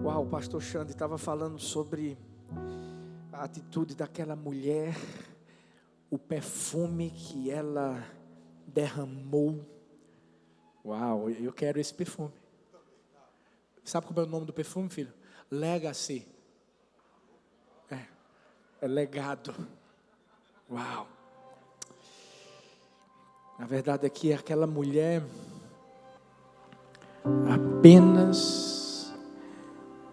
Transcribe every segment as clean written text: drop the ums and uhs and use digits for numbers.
Uau, o pastor Xande estava falando sobre a atitude daquela mulher, o perfume que ela derramou. Uau, eu quero esse perfume. Sabe como é o nome do perfume, filho? Legacy. É legado. Uau. Na verdade é que aquela mulher apenas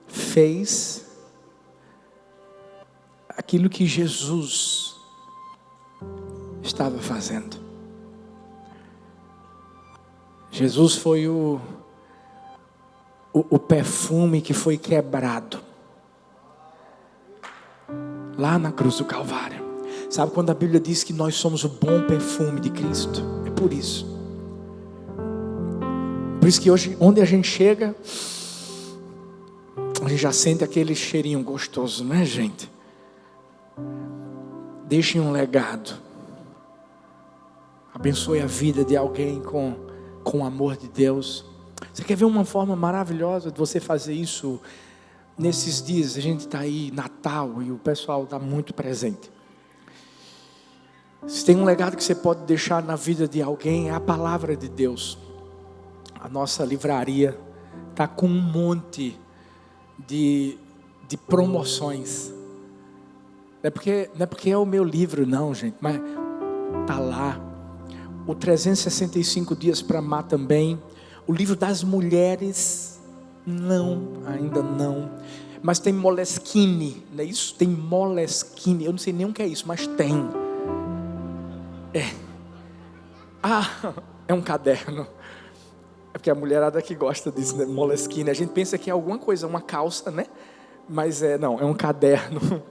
fez aquilo que Jesus estava fazendo. Jesus foi o perfume que foi quebrado lá na cruz do Calvário. Sabe quando a Bíblia diz que nós somos o bom perfume de Cristo? É por isso. Por isso que hoje, onde a gente chega, a gente já sente aquele cheirinho gostoso, não é, gente? Deixem um legado. Abençoe a vida de alguém com o amor de Deus. Você quer ver uma forma maravilhosa de você fazer isso? Nesses dias, a gente está aí, Natal, e o pessoal está muito presente. Se tem um legado que você pode deixar na vida de alguém, é a palavra de Deus. A nossa livraria está com um monte de promoções. Não é porque é o meu livro, não, gente, mas está lá. O 365 Dias para Amar também. O livro das mulheres, não, ainda não. Mas tem Moleskine, não é isso? Tem Moleskine, eu não sei nem o que é isso, mas tem. É um caderno. É porque a mulherada que gosta disso, né? Moleskine. A gente pensa que é alguma coisa, uma calça, né? Mas não, é um caderno.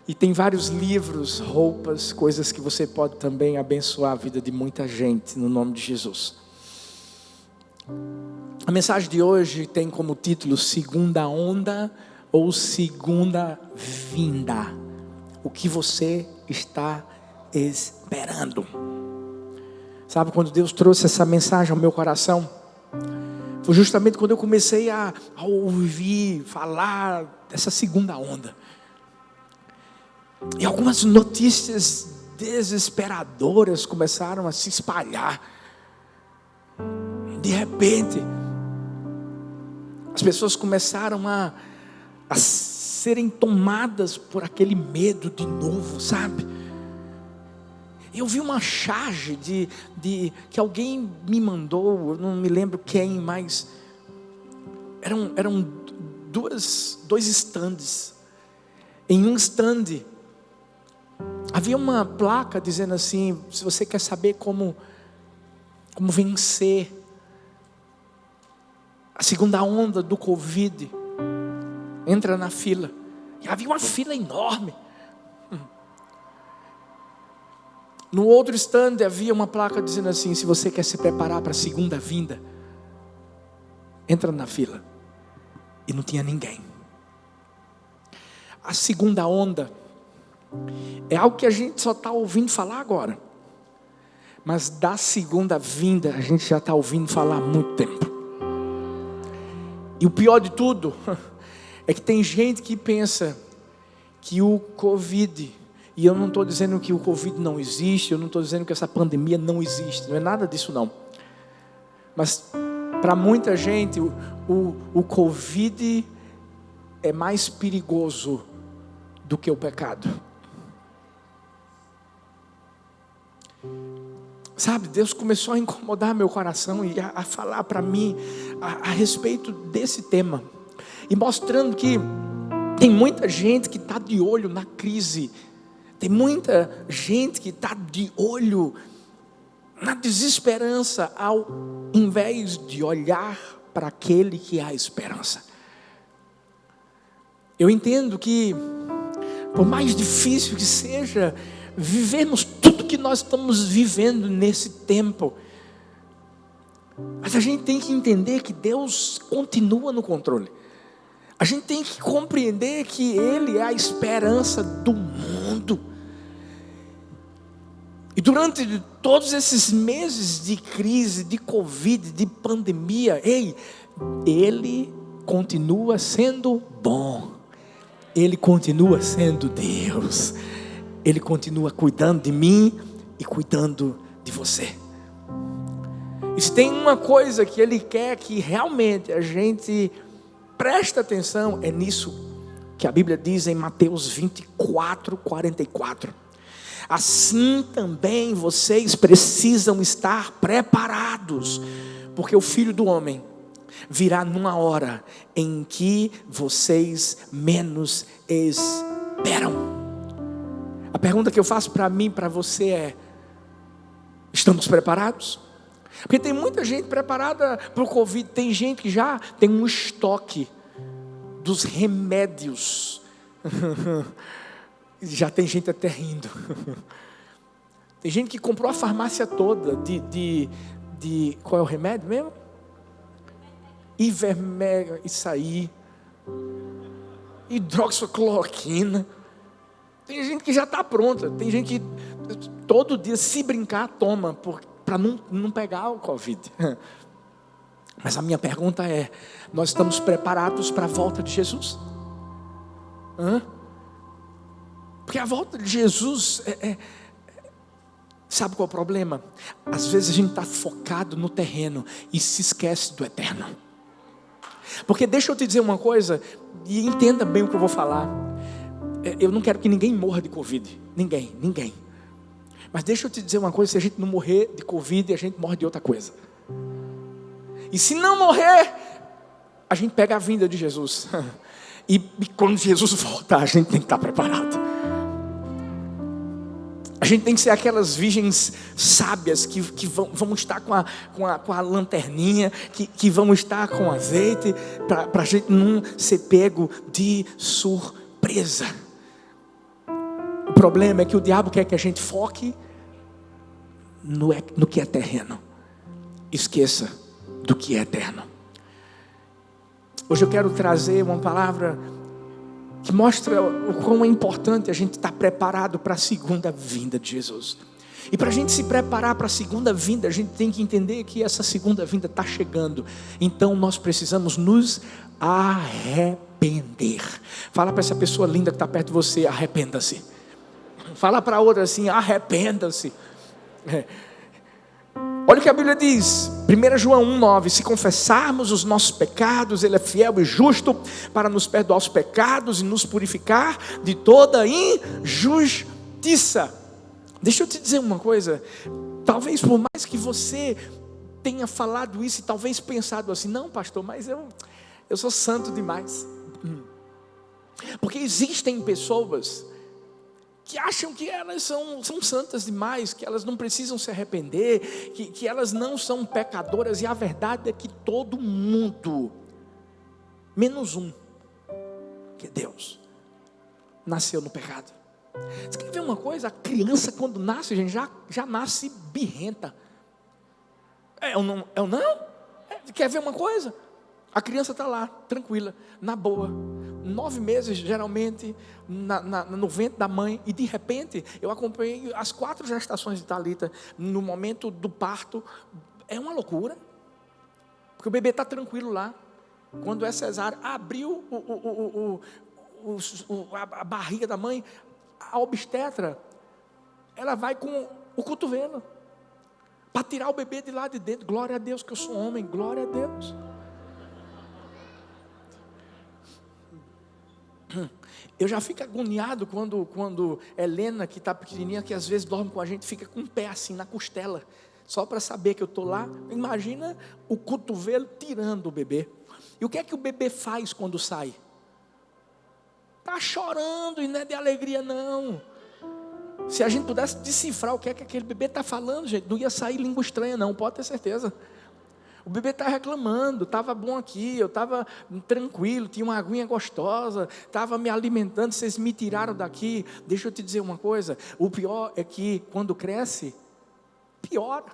E tem vários livros, roupas, coisas que você pode também abençoar a vida de muita gente, no nome de Jesus. A mensagem de hoje tem como título Segunda Onda ou Segunda Vinda. O que você está esperando? Sabe, quando Deus trouxe essa mensagem ao meu coração, foi justamente quando eu comecei a ouvir falar dessa segunda onda. E algumas notícias desesperadoras começaram a se espalhar. De repente, as pessoas começaram a serem tomadas por aquele medo de novo, sabe? Eu vi uma charge que alguém me mandou, eu não me lembro quem, mas eram dois estandes. Em um estande havia uma placa dizendo assim: se você quer saber como vencer a segunda onda do Covid, entra na fila. E havia uma fila enorme. No outro stand havia uma placa dizendo assim: se você quer se preparar para a segunda vinda, entra na fila. E não tinha ninguém. A segunda onda é algo que a gente só está ouvindo falar agora. Mas da segunda vinda a gente já está ouvindo falar há muito tempo. E o pior de tudo é que tem gente que pensa que o Covid, e eu não estou dizendo que o Covid não existe, eu não estou dizendo que essa pandemia não existe, não é nada disso não. Mas para muita gente o Covid é mais perigoso do que o pecado. Sabe, Deus começou a incomodar meu coração e a falar para mim a respeito desse tema. E mostrando que tem muita gente que está de olho na crise. Tem muita gente que está de olho na desesperança, ao invés de olhar para aquele que é a esperança. Eu entendo que, por mais difícil que seja, vivermos tudo que nós estamos vivendo nesse tempo, mas a gente tem que entender que Deus continua no controle. A gente tem que compreender que Ele é a esperança do mundo. E durante todos esses meses de crise, de Covid, de pandemia, Ele continua sendo bom. Ele continua sendo Deus. Ele continua cuidando de mim e cuidando de você. E se tem uma coisa que Ele quer que realmente a gente preste atenção, é nisso que a Bíblia diz em Mateus 24, 44. Assim também vocês precisam estar preparados, porque o Filho do Homem virá numa hora em que vocês menos esperam. A pergunta que eu faço para mim, para você é: estamos preparados? Porque tem muita gente preparada para o Covid. Tem gente que já tem um estoque dos remédios. Já tem gente até rindo. Tem gente que comprou a farmácia toda de qual é o remédio mesmo? Ivermectina, isso aí. Hidroxicloroquina. Tem gente que já está pronta. Tem gente que todo dia, se brincar, toma para não pegar o Covid. Mas a minha pergunta é: nós estamos preparados para a volta de Jesus? Porque a volta de Jesus sabe qual é o problema? Às vezes a gente está focado no terreno e se esquece do eterno. Porque deixa eu te dizer uma coisa, e entenda bem o que eu vou falar. Eu não quero que ninguém morra de Covid. Ninguém. Mas deixa eu te dizer uma coisa: se a gente não morrer de Covid, a gente morre de outra coisa. E se não morrer, a gente pega a vinda de Jesus. E quando Jesus voltar, a gente tem que estar preparado. A gente tem que ser aquelas virgens sábias que vão estar com a lanterninha, que vão estar com azeite, para a gente não ser pego de surpresa. O problema é que o diabo quer que a gente foque no que é terreno. Esqueça do que é eterno. Hoje eu quero trazer uma palavra que mostra o quão é importante a gente estar preparado para a segunda vinda de Jesus. E para a gente se preparar para a segunda vinda, a gente tem que entender que essa segunda vinda está chegando. Então nós precisamos nos arrepender. Fala para essa pessoa linda que está perto de você: arrependa-se. Fala para a outra assim: arrependa-se. Olha o que a Bíblia diz, 1 João 1,9: se confessarmos os nossos pecados, Ele é fiel e justo para nos perdoar os pecados e nos purificar de toda injustiça. Deixa eu te dizer uma coisa, talvez por mais que você tenha falado isso e talvez pensado assim: não, pastor, mas eu sou santo demais. Porque existem pessoas que acham que elas são santas demais, que elas não precisam se arrepender, que elas não são pecadoras. E a verdade é que todo mundo, menos um, que é Deus, nasceu no pecado. Você quer ver uma coisa? A criança, quando nasce, gente, já nasce birrenta. É ou não? Quer ver uma coisa? A criança está lá, tranquila, na boa, 9 meses geralmente, no ventre da mãe. E de repente, eu acompanhei as 4 gestações de Thalita. No momento do parto, é uma loucura, porque o bebê está tranquilo lá. Quando é cesárea, abriu a barriga da mãe, a obstetra, ela vai com o cotovelo para tirar o bebê de lá de dentro. Glória a Deus que eu sou homem, glória a Deus. Eu já fico agoniado quando Helena, que está pequenininha, que às vezes dorme com a gente, fica com o pé assim na costela, só para saber que eu estou lá. Imagina o cotovelo tirando o bebê. E o que é que o bebê faz quando sai? Está chorando, e não é de alegria não. Se a gente pudesse decifrar o que é que aquele bebê está falando, gente, não ia sair língua estranha não, pode ter certeza. O bebê está reclamando: estava bom aqui, eu estava tranquilo, tinha uma aguinha gostosa, estava me alimentando, vocês me tiraram daqui. Deixa eu te dizer uma coisa, o pior é que quando cresce, piora.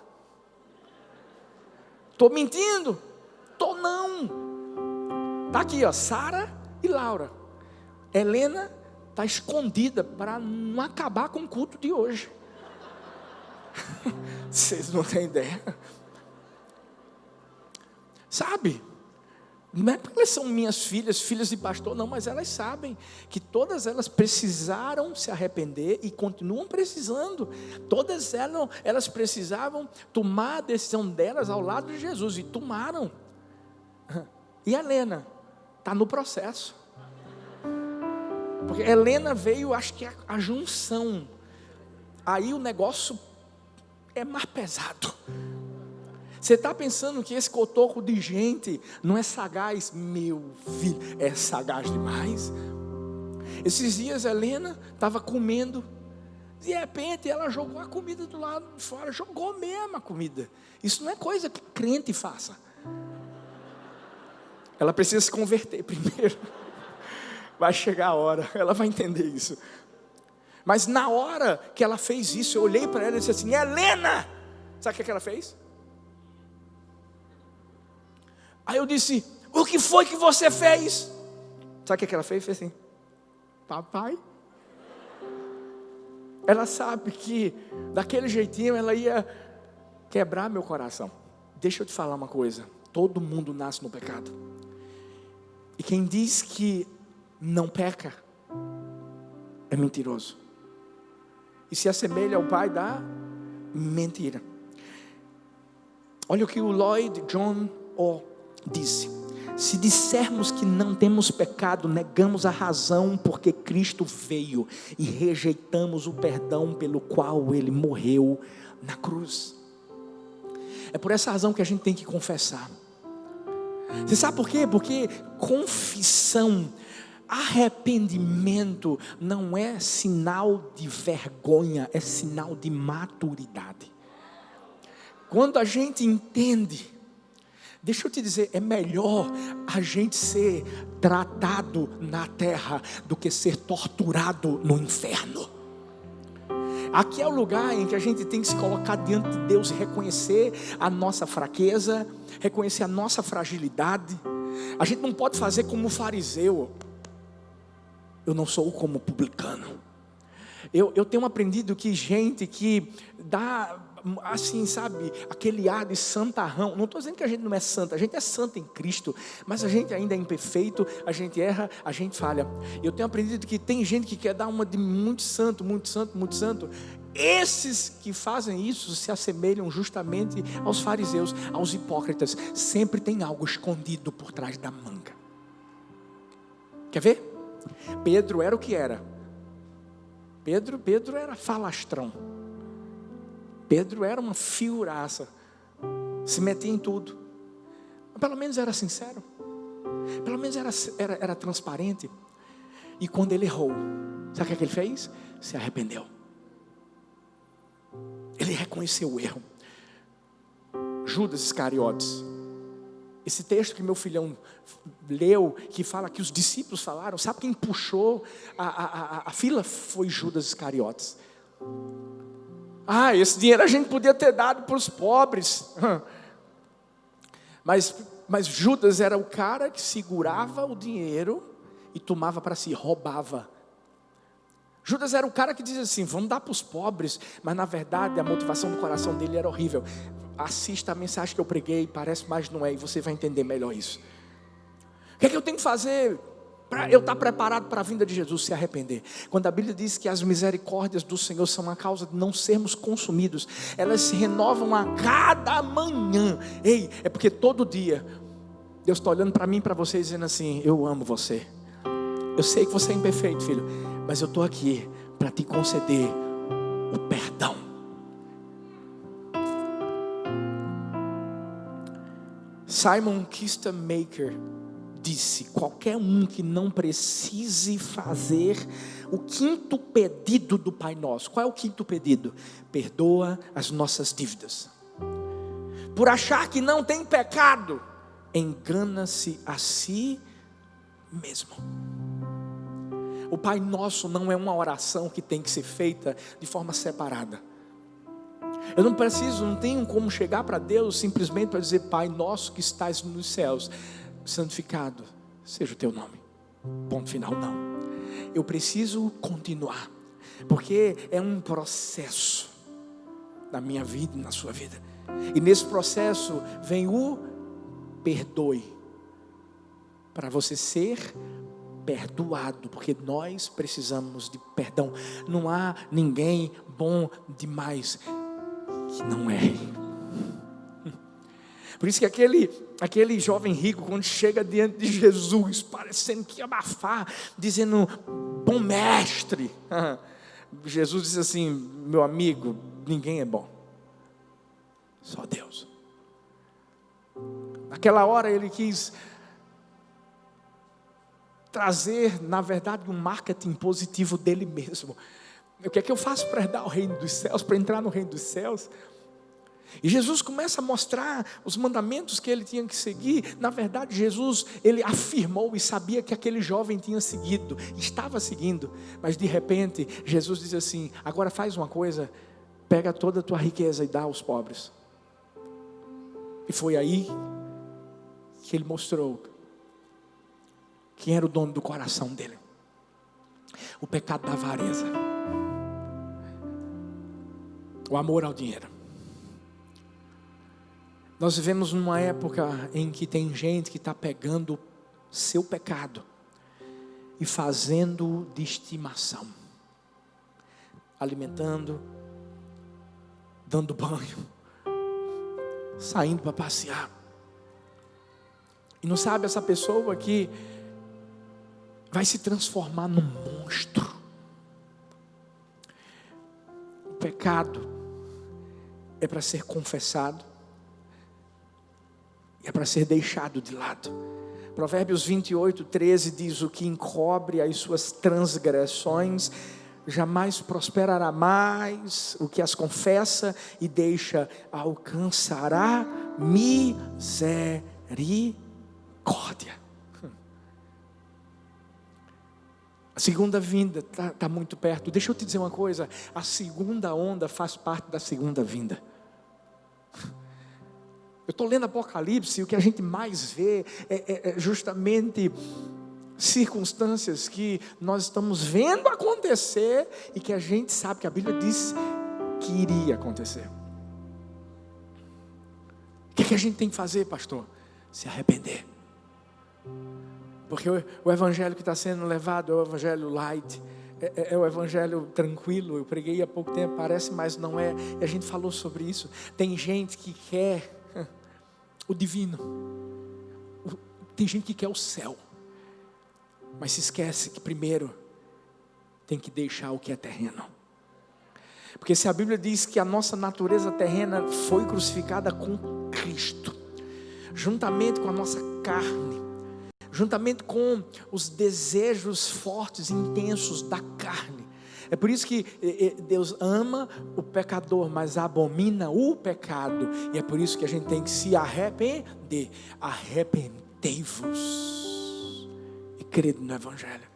Estou mentindo? Estou não. Está aqui, ó, Sara e Laura. Helena está escondida para não acabar com o culto de hoje. Vocês não têm ideia. Sabe, Não é porque elas são minhas filhas, filhas de pastor, não, mas elas sabem que todas elas precisaram se arrepender e continuam precisando. Todas elas precisavam tomar a decisão delas ao lado de Jesus, e tomaram. E a Helena está no processo. Porque a Helena veio, acho que a junção. Aí o negócio é mais pesado. Você está pensando que esse cotoco de gente não é sagaz? Meu filho, é sagaz demais. Esses dias a Helena estava comendo, de repente ela jogou a comida do lado de fora, jogou mesmo a comida. Isso não é coisa que crente faça. Ela precisa se converter primeiro. Vai chegar a hora, ela vai entender isso. Mas na hora que ela fez isso, eu olhei para ela e disse assim: Helena! Sabe o que ela fez? Aí eu disse: o que foi que você fez? Sabe o que ela fez? Fez assim: papai. Ela sabe que daquele jeitinho ela ia quebrar meu coração. Deixa eu te falar uma coisa: todo mundo nasce no pecado. E quem diz que não peca é mentiroso e se assemelha ao pai da mentira. Olha o que o Lloyd John disse: se dissermos que não temos pecado, negamos a razão porque Cristo veio e rejeitamos o perdão pelo qual Ele morreu na cruz. É por essa razão que a gente tem que confessar. Você sabe por quê? Porque confissão, arrependimento não é sinal de vergonha, é sinal de maturidade. Quando a gente entende, deixa eu te dizer, é melhor a gente ser tratado na terra do que ser torturado no inferno. Aqui é o lugar em que a gente tem que se colocar diante de Deus e reconhecer a nossa fraqueza, reconhecer a nossa fragilidade. A gente não pode fazer como o fariseu. Eu não sou como publicano. Eu tenho aprendido que gente que dá, assim, sabe, aquele ar de santarrão. Não estou dizendo que a gente não é santa, a gente é santa em Cristo, mas a gente ainda é imperfeito, a gente erra, a gente falha. Eu tenho aprendido que tem gente que quer dar uma de muito santo, muito santo, muito santo. Esses que fazem isso se assemelham justamente aos fariseus, aos hipócritas. Sempre tem algo escondido por trás da manga. Quer ver? Pedro era o que era. Pedro era falastrão. Pedro era uma figuraça, se metia em tudo, mas pelo menos era sincero, pelo menos era transparente. E quando ele errou, sabe o que ele fez? Se arrependeu. Ele reconheceu o erro. Judas Iscariotes, esse texto que meu filhão leu, que fala que os discípulos falaram, sabe quem puxou a fila? Foi Judas Iscariotes. Esse dinheiro a gente podia ter dado para os pobres. Mas Judas era o cara que segurava o dinheiro e tomava para si, roubava. Judas era o cara que dizia assim: vamos dar para os pobres. Mas na verdade a motivação do coração dele era horrível. Assista a mensagem que eu preguei, parece, mas não é, e você vai entender melhor isso. O que é que eu tenho que fazer para eu estar preparado para a vinda de Jesus? Se arrepender. Quando a Bíblia diz que as misericórdias do Senhor são a causa de não sermos consumidos, elas se renovam a cada manhã. É porque todo dia Deus está olhando para mim e para você dizendo assim: eu amo você, eu sei que você é imperfeito, filho, mas eu estou aqui para te conceder o perdão. Simon Kistemaker disse: qualquer um que não precise fazer o quinto pedido do Pai Nosso. Qual é o quinto pedido? Perdoa as nossas dívidas. Por achar que não tem pecado, engana-se a si mesmo. O Pai Nosso não é uma oração que tem que ser feita de forma separada. Eu não tenho como chegar para Deus simplesmente para dizer: Pai Nosso que estás nos céus, santificado seja o teu nome. Ponto final, não. Eu preciso continuar, porque é um processo na minha vida e na sua vida. E nesse processo vem o perdoe. para você ser perdoado, porque nós precisamos de perdão. Não há ninguém bom demais que não erre. Por isso que aquele jovem rico, quando chega diante de Jesus, parecendo que ia abafar, dizendo, bom mestre, Jesus diz assim, meu amigo, ninguém é bom, só Deus. Naquela hora ele quis trazer, na verdade, um marketing positivo dele mesmo. O que é que eu faço para herdar o reino dos céus, para entrar no reino dos céus? E Jesus começa a mostrar os mandamentos que ele tinha que seguir. Na verdade, Jesus, ele afirmou e sabia que aquele jovem tinha seguido, estava seguindo. Mas de repente, Jesus diz assim, agora faz uma coisa, pega toda a tua riqueza e dá aos pobres. E foi aí que ele mostrou quem era o dono do coração dele. O pecado da avareza. O amor ao dinheiro. Nós vivemos numa época em que tem gente que está pegando seu pecado e fazendo de estimação. Alimentando, dando banho, saindo para passear. E não sabe, essa pessoa que vai se transformar num monstro. O pecado é para ser confessado, é para ser deixado de lado. Provérbios 28:13 diz, o que encobre as suas transgressões jamais prosperará, mais o que as confessa e deixa alcançará misericórdia. A segunda vinda está muito perto. Deixa eu te dizer uma coisa, a segunda onda faz parte da segunda vinda. Eu estou lendo Apocalipse e o que a gente mais vê é justamente circunstâncias que nós estamos vendo acontecer e que a gente sabe que a Bíblia diz que iria acontecer. O que a gente tem que fazer, pastor? Se arrepender. Porque o evangelho que está sendo levado é o evangelho light, é o evangelho tranquilo. Eu preguei há pouco tempo, parece, mas não é. E a gente falou sobre isso. Tem gente que quer o divino, tem gente que quer o céu, mas se esquece que primeiro tem que deixar o que é terreno. Porque se a Bíblia diz que a nossa natureza terrena foi crucificada com Cristo, juntamente com a nossa carne, juntamente com os desejos fortes e intensos da carne. É por isso que Deus ama o pecador, mas abomina o pecado. E é por isso que a gente tem que se arrepender. Arrependei-vos e crede no evangelho.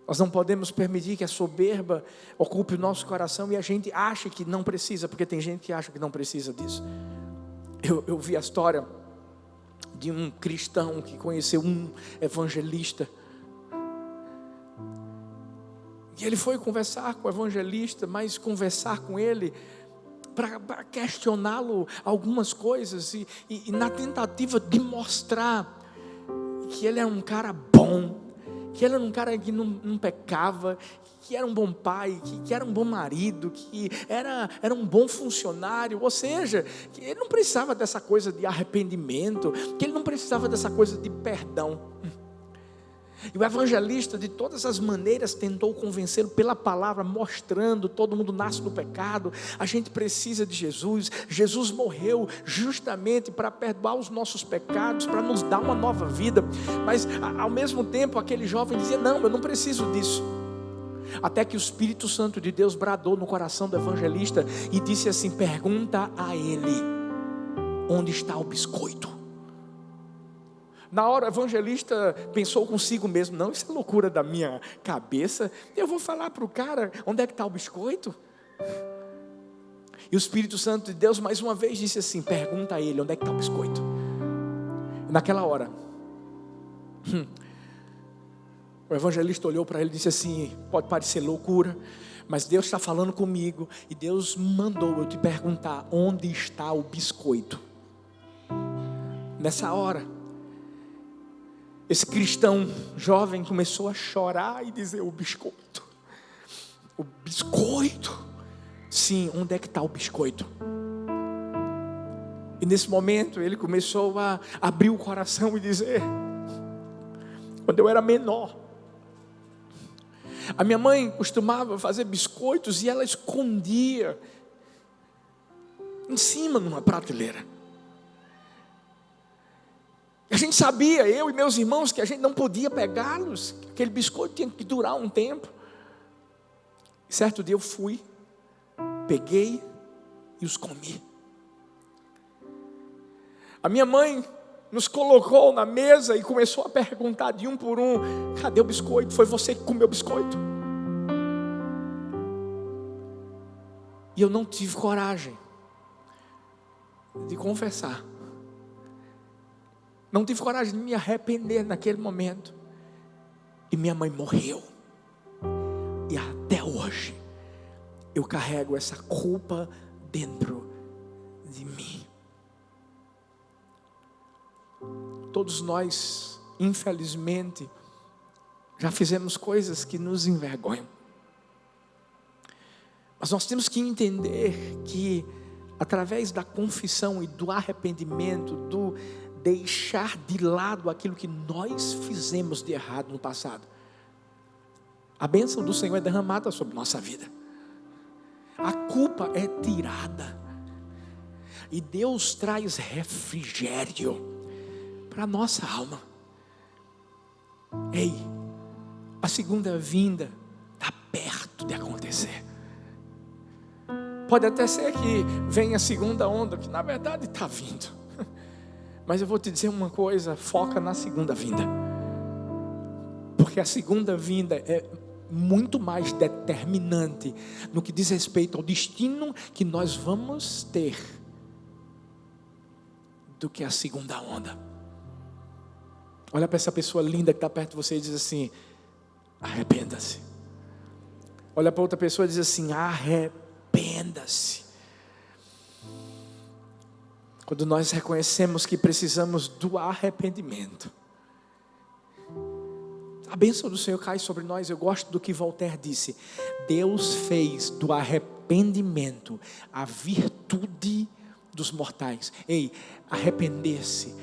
Nós não podemos permitir que a soberba ocupe o nosso coração e a gente ache que não precisa, porque tem gente que acha que não precisa disso. Eu vi a história de um cristão que conheceu um evangelista. E ele foi conversar com o evangelista, mas conversar com ele para questioná-lo algumas coisas e na tentativa de mostrar que ele era um cara bom, que ele era um cara que não pecava, que era um bom pai, que era um bom marido, que era um bom funcionário, ou seja, que ele não precisava dessa coisa de arrependimento, que ele não precisava dessa coisa de perdão. E o evangelista de todas as maneiras tentou convencê-lo pela palavra, mostrando, todo mundo nasce no pecado, a gente precisa de Jesus, Jesus morreu justamente para perdoar os nossos pecados, para nos dar uma nova vida. Mas ao mesmo tempo aquele jovem dizia, não, eu não preciso disso. Até que o Espírito Santo de Deus bradou no coração do evangelista e disse assim, pergunta a ele, onde está o biscoito? Na hora o evangelista pensou consigo mesmo, não, isso é loucura da minha cabeça, eu vou falar para o cara, onde é que está o biscoito? E o Espírito Santo de Deus mais uma vez disse assim, pergunta a ele, onde é que está o biscoito? E naquela hora, o evangelista olhou para ele e disse assim, pode parecer loucura, mas Deus está falando comigo, e Deus mandou eu te perguntar, onde está o biscoito? Nessa hora, esse cristão jovem começou a chorar e dizer: o biscoito. O biscoito. Sim, onde é que está o biscoito? E nesse momento ele começou a abrir o coração e dizer: quando eu era menor, a minha mãe costumava fazer biscoitos e ela escondia em cima numa prateleira. A gente sabia, eu e meus irmãos, que a gente não podia pegá-los, que aquele biscoito tinha que durar um tempo. Certo dia eu fui, peguei e os comi. A minha mãe nos colocou na mesa e começou a perguntar de um por um: cadê o biscoito? Foi você que comeu o biscoito? E eu não tive coragem de confessar. Não tive coragem de me arrepender naquele momento. E minha mãe morreu. E até hoje eu carrego essa culpa dentro de mim. Todos nós, infelizmente, já fizemos coisas que nos envergonham. Mas nós temos que entender que através da confissão e do arrependimento, do deixar de lado aquilo que nós fizemos de errado no passado, a bênção do Senhor é derramada sobre nossa vida. A culpa é tirada. E Deus traz refrigério para a nossa alma. Ei, a segunda vinda está perto de acontecer. Pode até ser que venha a segunda onda, que na verdade está vindo. Mas eu vou te dizer uma coisa: foca na segunda vinda. Porque a segunda vinda é muito mais determinante no que diz respeito ao destino que nós vamos ter do que a segunda onda. Olha para essa pessoa linda que está perto de você e diz assim: arrependa-se. Olha para outra pessoa e diz assim: arrependa-se. Quando nós reconhecemos que precisamos do arrependimento, a bênção do Senhor cai sobre nós. Eu gosto do que Voltaire disse: Deus fez do arrependimento a virtude dos mortais. Ei, arrepender-se,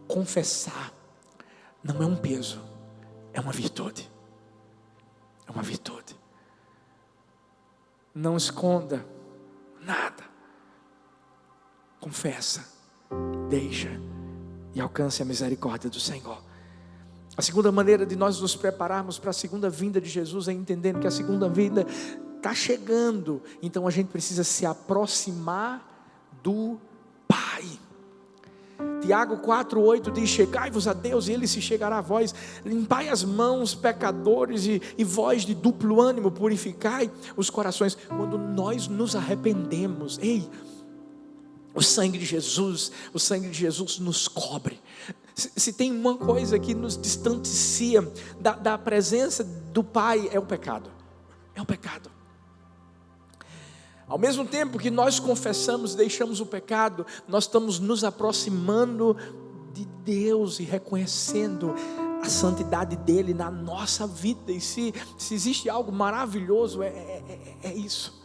confessar, não é um peso, é uma virtude. É uma virtude. Não esconda nada. Confessa, deixa e alcance a misericórdia do Senhor. A segunda maneira de nós nos prepararmos para a segunda vinda de Jesus é entendendo que a segunda vinda está chegando. Então a gente precisa se aproximar do Pai. Tiago 4,8 diz: chegai-vos a Deus e Ele se chegará a vós. Limpai as mãos, pecadores, e vós de duplo ânimo, purificai os corações. Quando nós nos arrependemos, ei, o sangue de Jesus nos cobre. Se tem uma coisa que nos distancia da presença do Pai, é o pecado. É o pecado. Ao mesmo tempo que nós confessamos e deixamos o pecado, nós estamos nos aproximando de Deus e reconhecendo a santidade dEle na nossa vida. E se existe algo maravilhoso, é isso.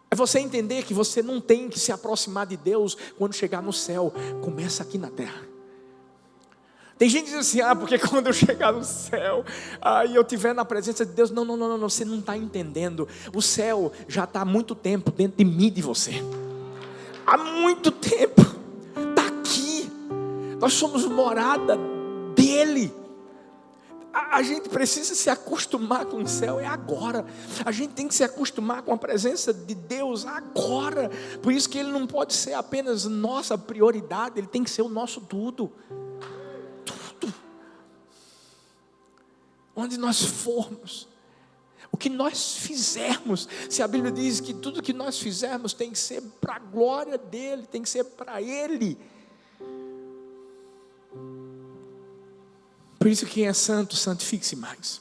É você entender que você não tem que se aproximar de Deus quando chegar no céu. Começa aqui na terra. Tem gente que diz assim: porque quando eu chegar no céu, e eu estiver na presença de Deus. Não, você não está entendendo. O céu já está há muito tempo dentro de mim e de você. Há muito tempo. Está aqui. Nós somos morada dEle. A gente precisa se acostumar com o céu, é agora. A gente tem que se acostumar com a presença de Deus agora. Por isso que Ele não pode ser apenas nossa prioridade, Ele tem que ser o nosso tudo. Tudo. Onde nós formos, o que nós fizermos, se a Bíblia diz que tudo que nós fizermos tem que ser para a glória dEle, tem que ser para Ele. Por isso que quem é santo, santifique-se mais.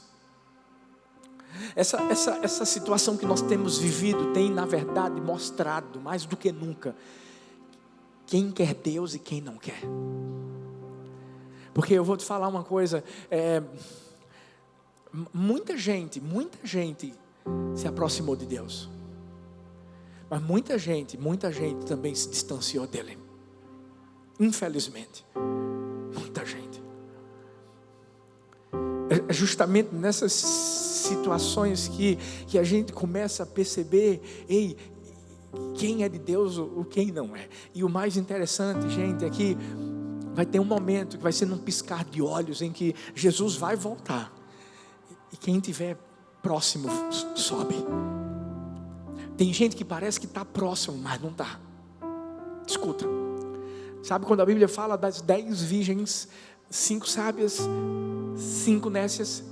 Essa situação que nós temos vivido tem, na verdade, mostrado mais do que nunca quem quer Deus e quem não quer. Porque eu vou te falar uma coisa, muita gente se aproximou de Deus, mas muita gente também se distanciou dele, infelizmente, muita gente. É justamente nessas situações que a gente começa a perceber, quem é de Deus ou quem não é. E o mais interessante, gente, é que vai ter um momento que vai ser num piscar de olhos em que Jesus vai voltar. E quem estiver próximo sobe. Tem gente que parece que está próximo, mas não está. Escuta. Sabe quando a Bíblia fala das 10 virgens, 5 sábias, 5 nécias?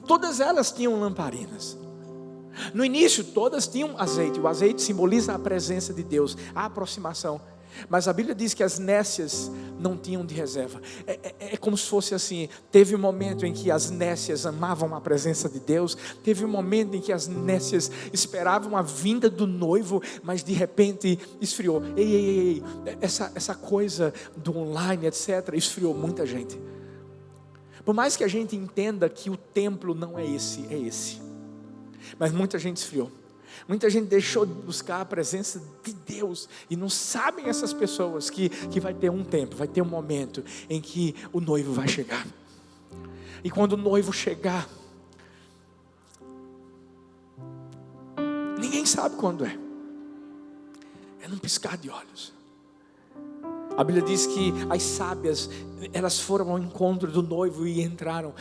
Todas elas tinham lamparinas. No início todas tinham azeite. O azeite simboliza a presença de Deus, a aproximação. Mas a Bíblia diz que as nécias não tinham de reserva. É como se fosse assim. Teve um momento em que as nécias amavam a presença de Deus. Teve um momento em que as nécias esperavam a vinda do noivo, mas de repente esfriou. Essa coisa do online, etc., esfriou muita gente. Por mais que a gente entenda que o templo não é esse. Mas muita gente esfriou. Muita gente deixou de buscar a presença de Deus. E não sabem essas pessoas que vai ter um tempo, vai ter um momento em que o noivo vai chegar. E quando o noivo chegar, ninguém sabe quando é. É num piscar de olhos. A Bíblia diz que as sábias, elas foram ao encontro do noivo e entraram.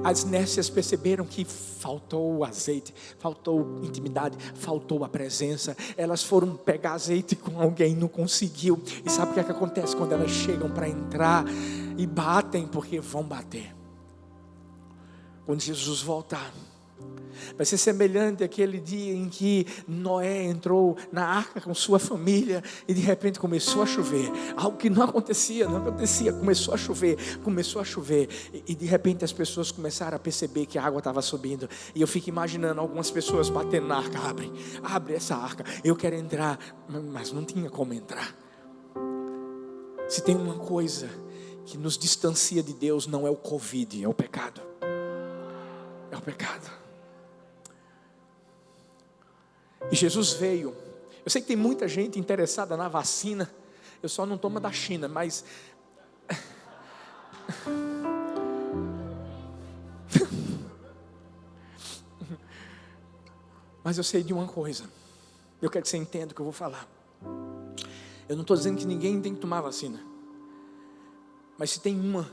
As nécias perceberam que faltou o azeite, faltou intimidade, faltou a presença. Elas foram pegar azeite com alguém, não conseguiu. E sabe o que acontece quando elas chegam para entrar e batem? Porque vão bater. Quando Jesus voltar, vai ser semelhante àquele dia em que Noé entrou na arca com sua família e de repente começou a chover. Algo que não acontecia, começou a chover. E de repente as pessoas começaram a perceber que a água estava subindo. E eu fico imaginando algumas pessoas batendo na arca. Abre essa arca, eu quero entrar. Mas não tinha como entrar. Se tem uma coisa que nos distancia de Deus, não é o Covid, é o pecado. É o pecado. E Jesus veio. Eu sei que tem muita gente interessada na vacina. Eu só não tomo da China, mas mas eu sei de uma coisa. Eu quero que você entenda o que eu vou falar. Eu não estou dizendo que ninguém tem que tomar vacina. Mas se tem uma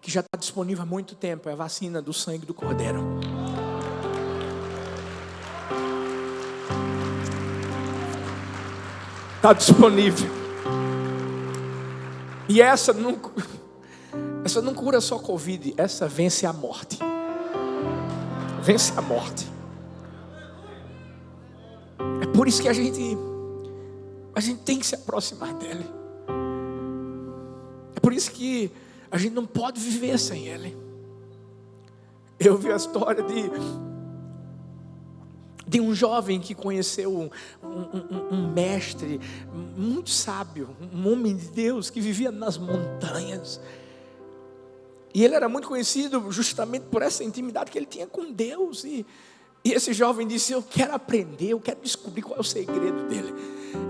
que já está disponível há muito tempo, é a vacina do sangue do Cordeiro. Está disponível. E essa não cura só Covid, essa vence a morte. Vence a morte. É por isso que a gente tem que se aproximar dele. É por isso que a gente não pode viver sem ele. Eu vi a história de um jovem que conheceu um mestre muito sábio, um homem de Deus que vivia nas montanhas. E ele era muito conhecido justamente por essa intimidade que ele tinha com Deus. E esse jovem disse: eu quero aprender, eu quero descobrir qual é o segredo dele.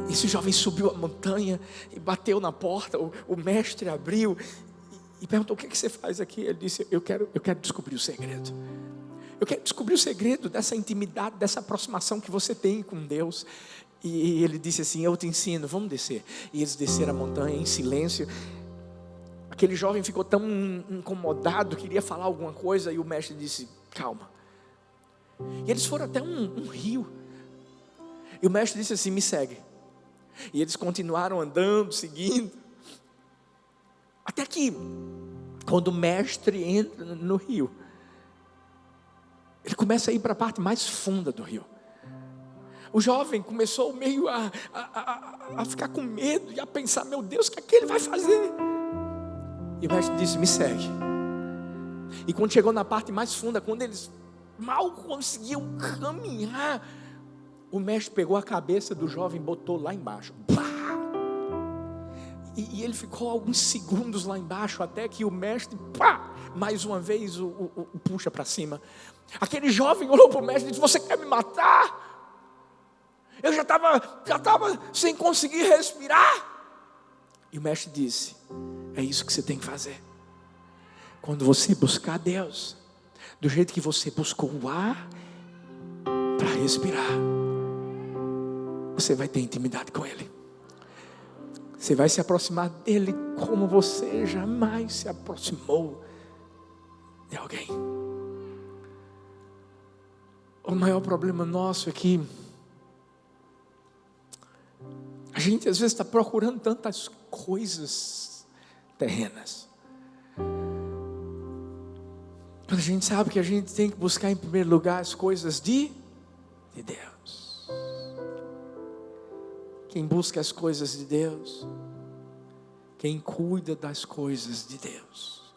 Esse jovem subiu a montanha e bateu na porta. O mestre abriu e perguntou: o que você faz aqui? Ele disse: eu quero descobrir o segredo. Eu quero descobrir o segredo dessa intimidade, dessa aproximação que você tem com Deus. E ele disse assim: eu te ensino, vamos descer. E eles desceram a montanha em silêncio. Aquele jovem ficou tão incomodado, queria falar alguma coisa. E o mestre disse: calma. E eles foram até um rio. E o mestre disse assim: me segue. E eles continuaram andando, seguindo. Até que, quando o mestre entra no rio, ele começa a ir para a parte mais funda do rio. O jovem começou meio a ficar com medo e a pensar: meu Deus, o que é que ele vai fazer? E o mestre disse: me segue. E quando chegou na parte mais funda, quando eles mal conseguiam caminhar, O mestre pegou a cabeça do jovem e botou lá embaixo. E ele ficou alguns segundos lá embaixo, até que o mestre, mais uma vez o puxa para cima. Aquele jovem olhou para o mestre e disse: você quer me matar? Eu já estava sem conseguir respirar. E o mestre disse: é isso que você tem que fazer. Quando você buscar Deus, do jeito que você buscou o ar para respirar, você vai ter intimidade com Ele. Você vai se aproximar dEle como você jamais se aproximou de alguém. O maior problema nosso é que a gente às vezes está procurando tantas coisas terrenas, quando a gente sabe que a gente tem que buscar em primeiro lugar as coisas de Deus. Quem busca as coisas de Deus, quem cuida das coisas de Deus,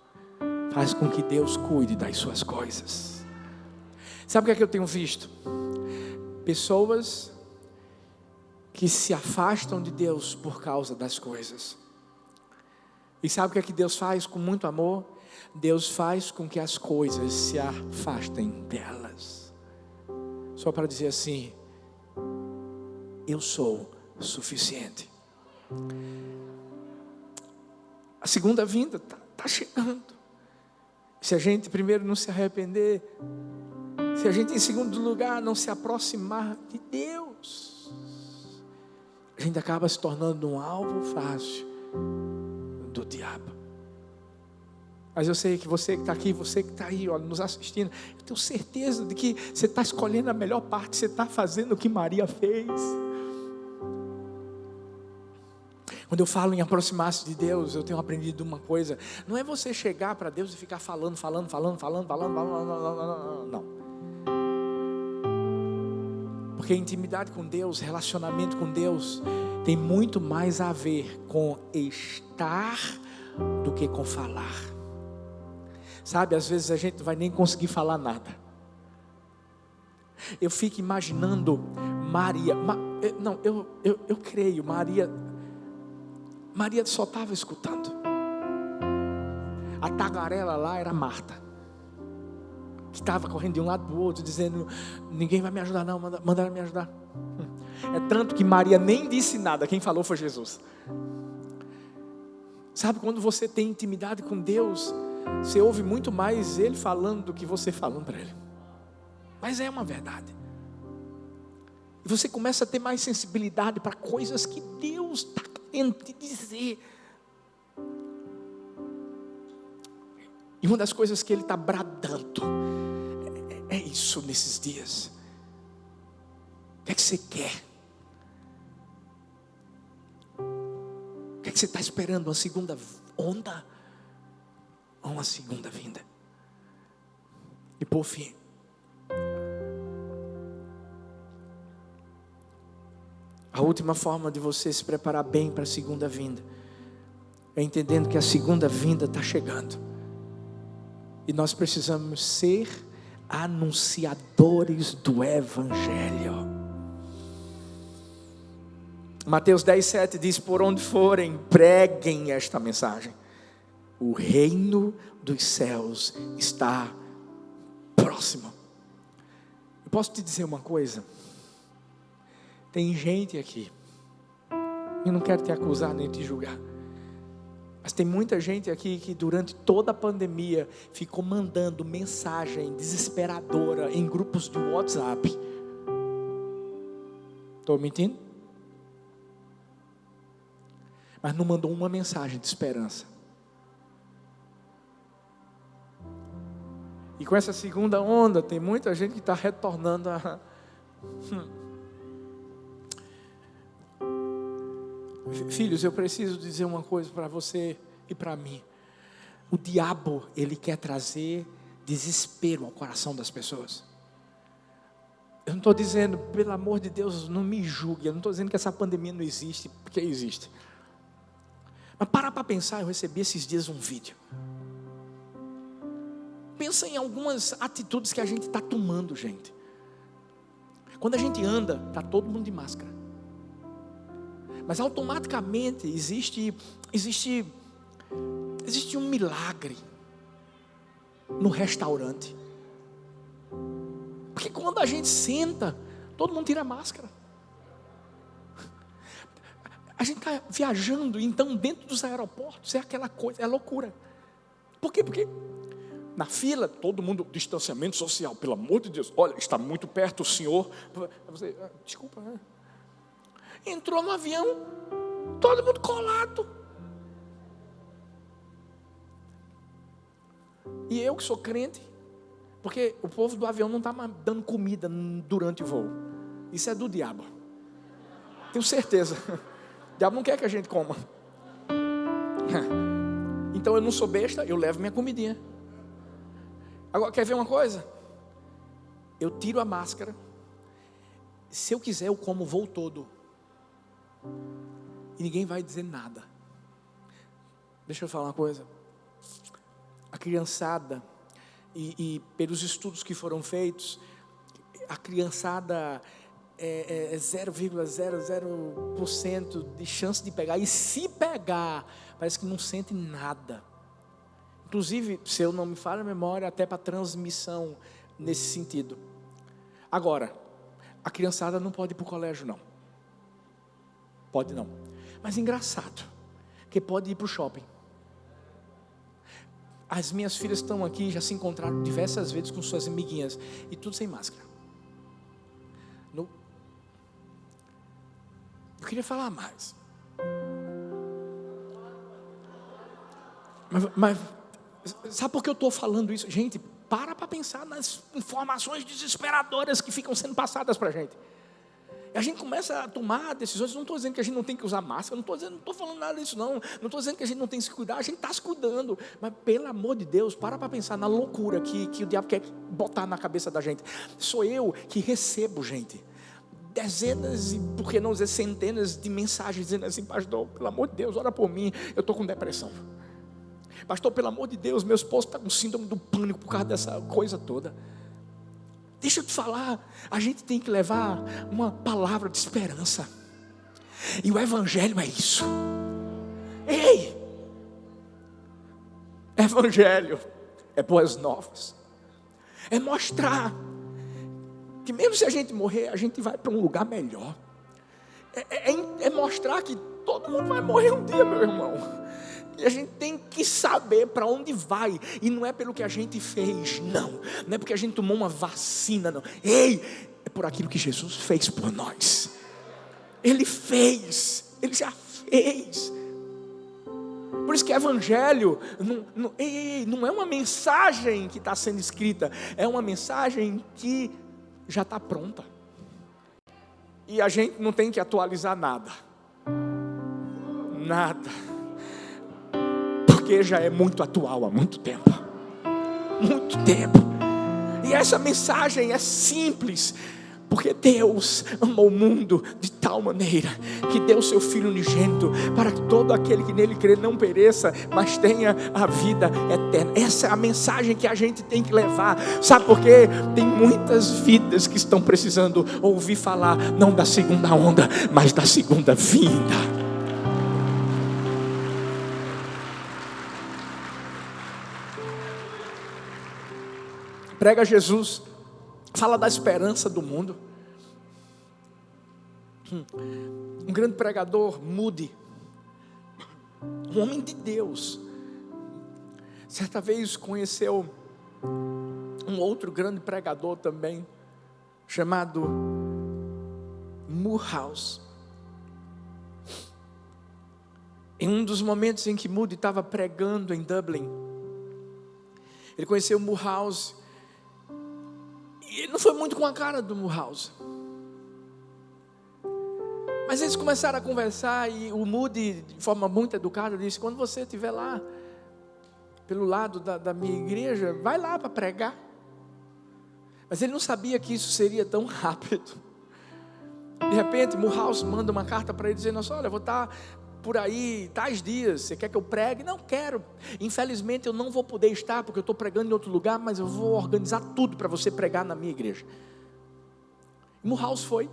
faz com que Deus cuide das suas coisas. Sabe o que é que eu tenho visto? Pessoas que se afastam de Deus por causa das coisas. E sabe o que é que Deus faz com muito amor? Deus faz com que as coisas se afastem delas. Só para dizer assim: eu sou suficiente. A segunda vinda está chegando. Se a gente primeiro não se arrepender, se a gente em segundo lugar não se aproximar de Deus, a gente acaba se tornando um alvo fácil do diabo. Mas eu sei que você que está aqui, você que está aí, olha, nos assistindo, eu tenho certeza de que você está escolhendo a melhor parte, você está fazendo o que Maria fez. Quando eu falo em aproximar-se de Deus, eu tenho aprendido uma coisa: não é você chegar para Deus e ficar falando, não. Porque intimidade com Deus, relacionamento com Deus, tem muito mais a ver com estar do que com falar. Sabe, às vezes a gente não vai nem conseguir falar nada. Eu fico imaginando Maria, eu creio, Maria só estava escutando. A tagarela lá era Marta, que estava correndo de um lado para o outro, dizendo: ninguém vai me ajudar não, manda ela me ajudar. É tanto que Maria nem disse nada, quem falou foi Jesus. Sabe, quando você tem intimidade com Deus, você ouve muito mais Ele falando do que você falando para Ele. Mas é uma verdade. E você começa a ter mais sensibilidade para coisas que Deus está querendo te dizer. E uma das coisas que Ele está bradando é isso nesses dias. O que é que você quer? O que é que você está esperando? Uma segunda onda? Ou uma segunda vinda? E por fim, a última forma de você se preparar bem para a segunda vinda é entendendo que a segunda vinda está chegando. E nós precisamos ser anunciadores do Evangelho. Mateus 10:7 diz: por onde forem, preguem esta mensagem. O reino dos céus está próximo. Eu posso te dizer uma coisa? Tem gente aqui, eu não quero te acusar nem te julgar, mas tem muita gente aqui que durante toda a pandemia ficou mandando mensagem desesperadora em grupos de WhatsApp. Estou mentindo? Mas não mandou uma mensagem de esperança. E com essa segunda onda, tem muita gente que está retornando a... Filhos, eu preciso dizer uma coisa para você e para mim. O diabo, ele quer trazer desespero ao coração das pessoas. Eu não estou dizendo, pelo amor de Deus, não me julgue. Eu não estou dizendo que essa pandemia não existe, porque existe. Mas para pensar, eu recebi esses dias um vídeo. Pensa em algumas atitudes que a gente está tomando, gente. Quando a gente anda, está todo mundo de máscara. Mas automaticamente existe um milagre no restaurante. Porque quando a gente senta, todo mundo tira a máscara. A gente está viajando, então dentro dos aeroportos é aquela coisa, é loucura. Por quê? Porque na fila, todo mundo, distanciamento social, pelo amor de Deus, olha, está muito perto o senhor. Você, desculpa, né? Entrou no avião, todo mundo colado. E eu que sou crente, porque o povo do avião não está dando comida durante o voo. Isso é do diabo. Tenho certeza. O diabo não quer que a gente coma. Então eu não sou besta, eu levo minha comidinha. Agora, quer ver uma coisa? Eu tiro a máscara. Se eu quiser, eu como o voo todo. E ninguém vai dizer nada. Deixa eu falar uma coisa. A criançada, e pelos estudos que foram feitos, a criançada é 0,00% de chance de pegar. E se pegar, parece que não sente nada. Inclusive, se eu não me falha a memória, até para transmissão nesse sentido. Agora, a criançada não pode ir para o colégio, não. Pode não. Mas engraçado, que pode ir para o shopping. As minhas filhas estão aqui, já se encontraram diversas vezes com suas amiguinhas, e tudo sem máscara. Eu queria falar mais. Mas sabe por que eu estou falando isso? Gente, para pensar nas informações desesperadoras que ficam sendo passadas para a gente. E a gente começa a tomar decisões. Não estou dizendo que a gente não tem que usar máscara, não estou falando nada disso não. Não estou dizendo que a gente não tem que se cuidar, a gente está se cuidando. Mas pelo amor de Deus, para pensar na loucura que o diabo quer botar na cabeça da gente. Sou eu que recebo, gente, dezenas, e por que não dizer centenas de mensagens dizendo assim: pastor, pelo amor de Deus, ora por mim, eu estou com depressão. Pastor, pelo amor de Deus, meu esposo está com síndrome do pânico por causa dessa coisa toda. Deixa eu te falar, a gente tem que levar uma palavra de esperança. E o evangelho é isso. Ei! Evangelho é boas novas. É mostrar que mesmo se a gente morrer, a gente vai para um lugar melhor. É mostrar que todo mundo vai morrer um dia, meu irmão. E a gente tem que saber para onde vai. E não é pelo que a gente fez, não. Não é porque a gente tomou uma vacina, não. Ei, é por aquilo que Jesus fez por nós. Ele fez. Ele já fez. Por isso que evangelho não é uma mensagem que está sendo escrita. É uma mensagem que já está pronta. E a gente não tem que atualizar nada. Nada. Porque já é muito atual há muito tempo. Muito tempo. E essa mensagem é simples. Porque Deus amou o mundo de tal maneira que deu seu Filho unigênito para que todo aquele que nele crê não pereça, mas tenha a vida eterna. Essa é a mensagem que a gente tem que levar. Sabe por quê? Tem muitas vidas que estão precisando ouvir falar, não da segunda onda, mas da segunda vinda. Prega Jesus. Fala da esperança do mundo. Um grande pregador, Moody, um homem de Deus, certa vez conheceu um outro grande pregador também, chamado Moorhouse. Em um dos momentos em que Moody estava pregando em Dublin, ele conheceu Moorhouse. E ele não foi muito com a cara do Moorhouse. Mas eles começaram a conversar e o Moody, de forma muito educada, disse: quando você estiver lá, pelo lado da minha igreja, vai lá para pregar. Mas ele não sabia que isso seria tão rápido. De repente, Moorhouse manda uma carta para ele dizendo: olha, eu vou estar por aí tais dias, você quer que eu pregue? Não quero, infelizmente eu não vou poder estar, porque eu estou pregando em outro lugar, mas eu vou organizar tudo para você pregar na minha igreja. Mulhouse foi.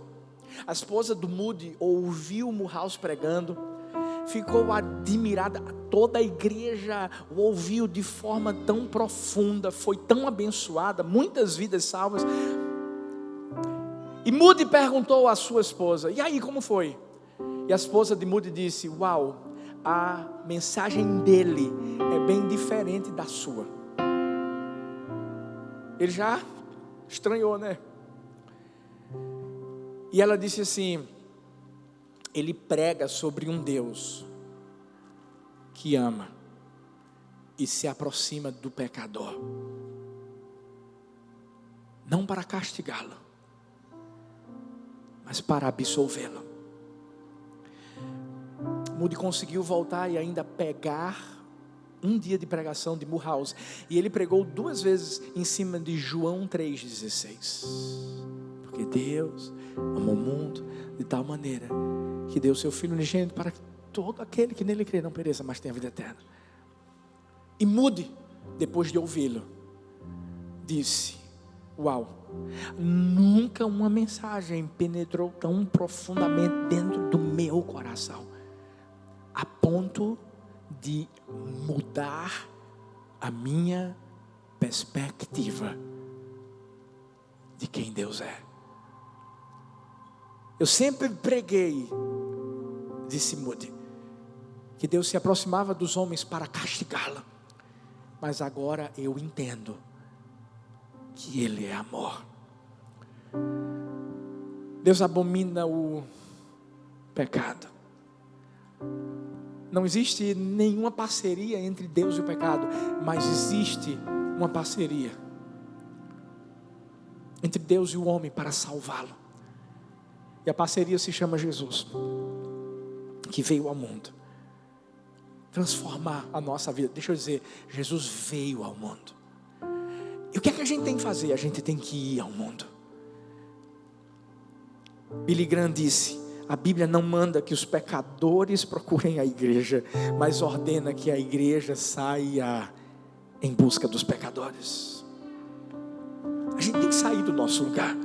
A esposa do Moody ouviu Mulhouse pregando, ficou admirada. Toda a igreja o ouviu de forma tão profunda, foi tão abençoada, muitas vidas salvas. E Moody perguntou à sua esposa: e aí, como foi? E a esposa de Moody disse: uau, a mensagem dele é bem diferente da sua. Ele já estranhou, né? E ela disse assim: ele prega sobre um Deus que ama e se aproxima do pecador, não para castigá-lo, mas para absolvê-lo. Moody conseguiu voltar e ainda pegar um dia de pregação de Mulhouse, e ele pregou 2 vezes em cima de João 3,16. Porque Deus amou o mundo de tal maneira que deu seu Filho unigênito para que todo aquele que nele crê não pereça, mas tenha vida eterna. E Moody, depois de ouvi-lo, disse: uau, nunca uma mensagem penetrou tão profundamente dentro do meu coração, a ponto de mudar a minha perspectiva de quem Deus é. Eu sempre preguei, disse Moody, que Deus se aproximava dos homens para castigá-lo, mas agora eu entendo que Ele é amor. Deus abomina o pecado. Não existe nenhuma parceria entre Deus e o pecado, mas existe uma parceria entre Deus e o homem para salvá-lo. E a parceria se chama Jesus, que veio ao mundo transformar a nossa vida. Deixa eu dizer, Jesus veio ao mundo. E o que é que a gente tem que fazer? A gente tem que ir ao mundo. Billy Graham disse: a Bíblia não manda que os pecadores procurem a igreja, mas ordena que a igreja saia em busca dos pecadores. A gente tem que sair do nosso lugar.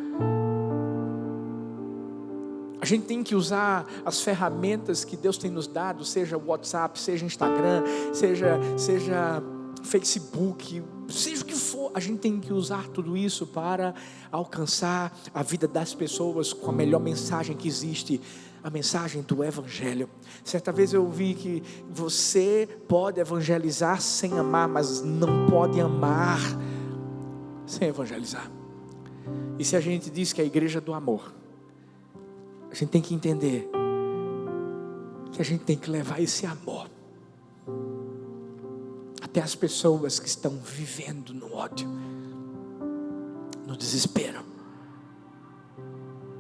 A gente tem que usar as ferramentas que Deus tem nos dado, seja WhatsApp, seja Instagram, seja Facebook, seja o que for. A gente tem que usar tudo isso para alcançar a vida das pessoas com a melhor mensagem que existe, a mensagem do Evangelho. Certa vez eu ouvi que você pode evangelizar sem amar, mas não pode amar sem evangelizar. E se a gente diz que é a igreja do amor, a gente tem que entender que a gente tem que levar esse amor até as pessoas que estão vivendo no ódio, no desespero.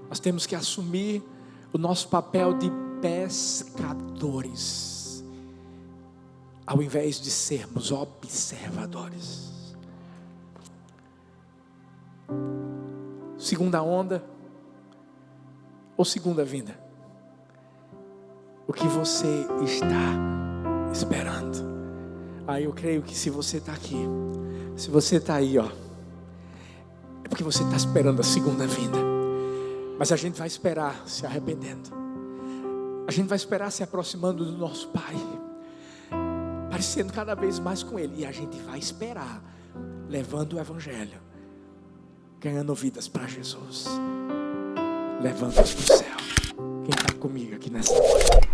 Nós temos que assumir o nosso papel de pescadores, ao invés de sermos observadores. Segunda onda ou segunda vinda? O que você está esperando? Eu creio que se você está aqui, se você está aí, é porque você está esperando a segunda vinda. Mas a gente vai esperar se arrependendo. A gente vai esperar se aproximando do nosso Pai, parecendo cada vez mais com Ele. E a gente vai esperar levando o Evangelho, ganhando vidas para Jesus, levando-os para o céu. Quem está comigo aqui nessa noite?